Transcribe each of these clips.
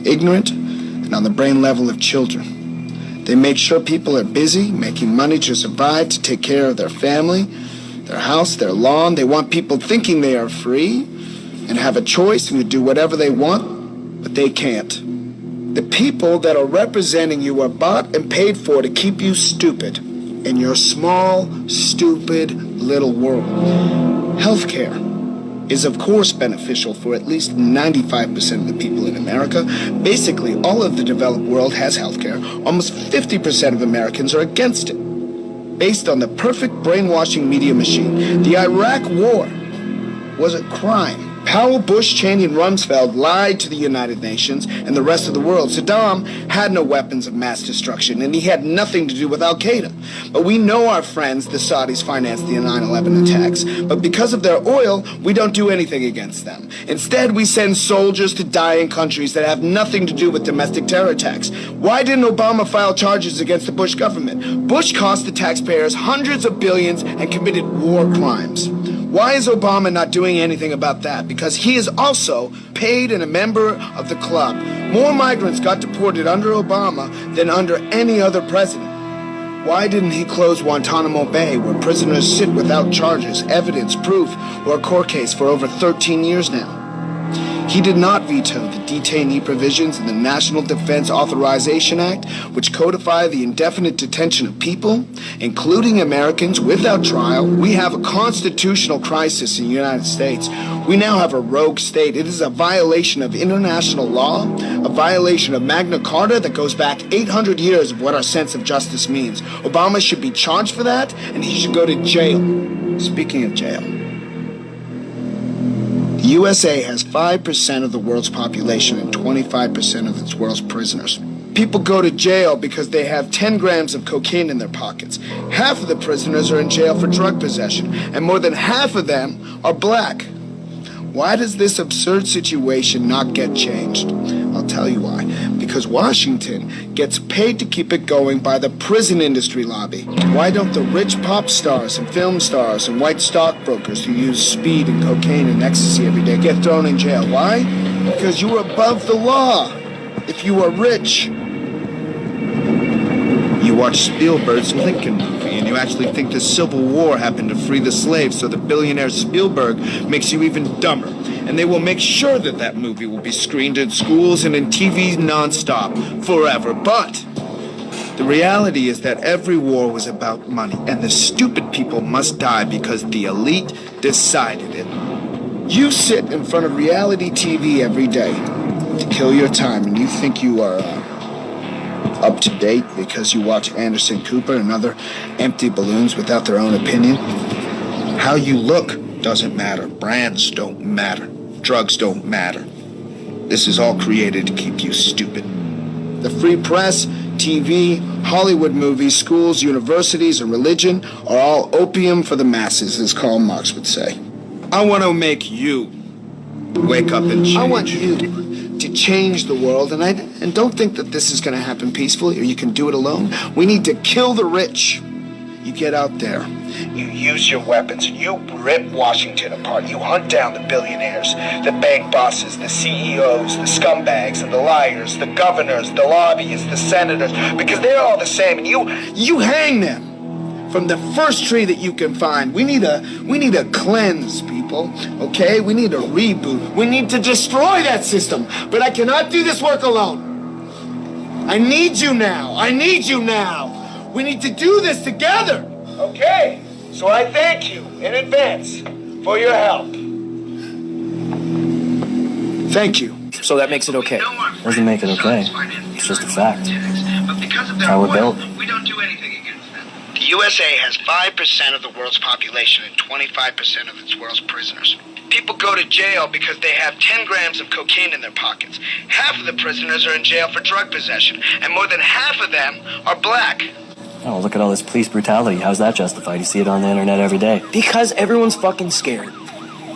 ignorant, and on the brain level of children. They make sure people are busy, making money to survive, to take care of their family, their house, their lawn. They want people thinking they are free and have a choice and to do whatever they want, but they can't. The people that are representing you are bought and paid for to keep you stupid in your small, stupid little world. Healthcare is of course beneficial for at least 95% of the people in America. Basically, all of the developed world has healthcare. Almost 50% of Americans are against it, based on the perfect brainwashing media machine. The Iraq War was a crime. Powell, Bush, Cheney, and Rumsfeld lied to the United Nations and the rest of the world. Saddam had no weapons of mass destruction, and he had nothing to do with Al-Qaeda. But we know our friends, the Saudis, financed the 9/11 attacks. But because of their oil, we don't do anything against them. Instead, we send soldiers to die in countries that have nothing to do with domestic terror attacks. Why didn't Obama file charges against the Bush government? Bush cost the taxpayers hundreds of billions and committed war crimes. Why is Obama not doing anything about that? Because he is also paid and a member of the club. More migrants got deported under Obama than under any other president. Why didn't he close Guantanamo Bay, where prisoners sit without charges, evidence, proof, or a court case for over 13 years now? He did not veto the detainee provisions in the National Defense Authorization Act, which codify the indefinite detention of people, including Americans, without trial. We have a constitutional crisis in the United States. We now have a rogue state. It is a violation of international law, a violation of Magna Carta that goes back 800 years of what our sense of justice means. Obama should be charged for that, and he should go to jail. Speaking of jail, the USA has 5% of the world's population and 25% of its world's prisoners. People go to jail because they have 10 grams of cocaine in their pockets. Half of the prisoners are in jail for drug possession, and more than half of them are black. Why does this absurd situation not get changed? I'll tell you why. Because Washington gets paid to keep it going by the prison industry lobby. Why don't the rich pop stars and film stars and white stockbrokers who use speed and cocaine and ecstasy every day get thrown in jail? Why? Because you are above the law. If you are rich. You watch Spielberg's Lincoln movie, and you actually think the Civil War happened to free the slaves, so the billionaire Spielberg makes you even dumber. And they will make sure that that movie will be screened in schools and in TV nonstop, forever. But the reality is that every war was about money, and the stupid people must die because the elite decided it. You sit in front of reality TV every day to kill your time, and you think you are up to date because you watch Anderson Cooper and other empty balloons without their own opinion. How you look doesn't matter. Brands don't matter. Drugs don't matter. This is all created to keep you stupid. The free press, TV, Hollywood movies, schools, universities, and religion are all opium for the masses, as Karl Marx would say. I want to make you wake up and change. I want you to change the world, and don't think that this is going to happen peacefully or you can do it alone. We need to kill the rich. You get out there, you use your weapons, you rip Washington apart, you hunt down the billionaires, the bank bosses, the CEOs, the scumbags and the liars, the governors, the lobbyists, the senators, because they're all the same, and you hang them from the first tree that you can find. We need a cleanse, people, okay? We need a reboot. We need to destroy that system, but I cannot do this work alone. I need you now. I need you now. We need to do this together. Okay, so I thank you in advance for your help. Thank you. So that makes it okay. Doesn't make it okay. It's just a fact. That's how we're built. We don't do anything against them. The USA has 5% of the world's population and 25% of its world's prisoners. People go to jail because they have 10 grams of cocaine in their pockets. Half of the prisoners are in jail for drug possession, and more than half of them are black. Oh, look at all this police brutality. How's that justified? You see it on the internet every day. Because everyone's fucking scared.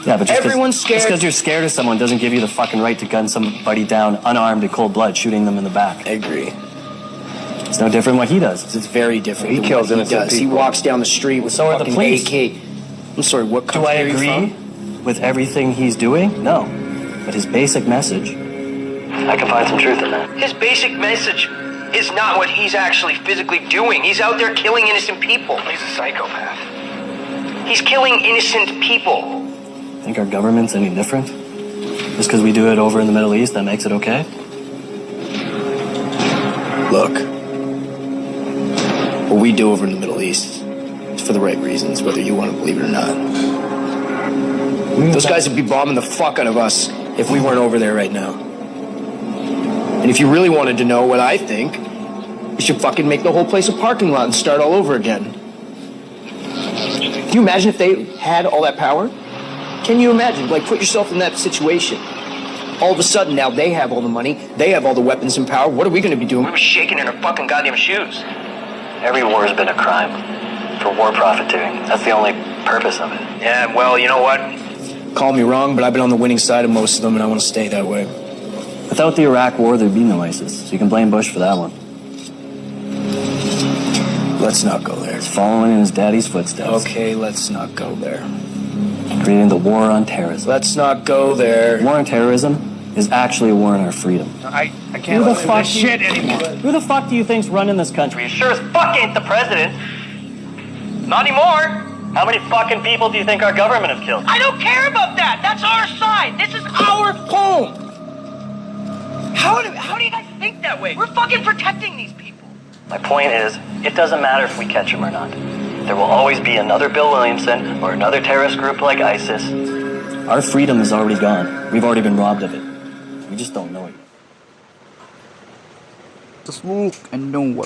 Yeah, but everyone's scared. Just because you're scared of someone doesn't give you the fucking right to gun somebody down unarmed in cold blood, shooting them in the back. I agree. It's no different what he does. It's very different. He kills innocent people. He walks down the street with So are the fucking police. AK. I'm sorry, what Do country I are you agree from? with everything he's doing? No. But his basic message I can find some truth in that. His basic message is not what he's actually physically doing. He's out there killing innocent people. He's a psychopath. He's killing innocent people. Think our government's any different? Just because we do it over in the Middle East, that makes it okay? Look, what we do over in the Middle East is for the right reasons, whether you want to believe it or not. Those guys would be bombing the fuck out of us if we weren't over there right now. And if you really wanted to know what I think, you should fucking make the whole place a parking lot and start all over again. Can you imagine if they had all that power? Can you imagine? Like, put yourself in that situation. All of a sudden, now they have all the money, they have all the weapons and power. What are we going to be doing? We were shaking in our fucking goddamn shoes. Every war has been a crime. For war profiteering. That's the only purpose of it. Yeah, well, you know what? Call me wrong, but I've been on the winning side of most of them, and I want to stay that way. Without the Iraq war, there'd be no ISIS. So you can blame Bush for that one. Let's not go there. He's following in his daddy's footsteps. Okay, let's not go there. Creating the war on terrorism. Let's not go there. War on terrorism is actually a war on our freedom. I Who can't the listen to fuck this shit anymore. Who the fuck do you think's running this country? You sure as fuck ain't the president. Not anymore. How many fucking people do you think our government have killed? I don't care about that. That's our side. This is our home. How do you guys think that way? We're fucking protecting these people. My point is, it doesn't matter if we catch him or not. There will always be another Bill Williamson or another terrorist group like ISIS. Our freedom is already gone. We've already been robbed of it. We just don't know it. To smoke and know what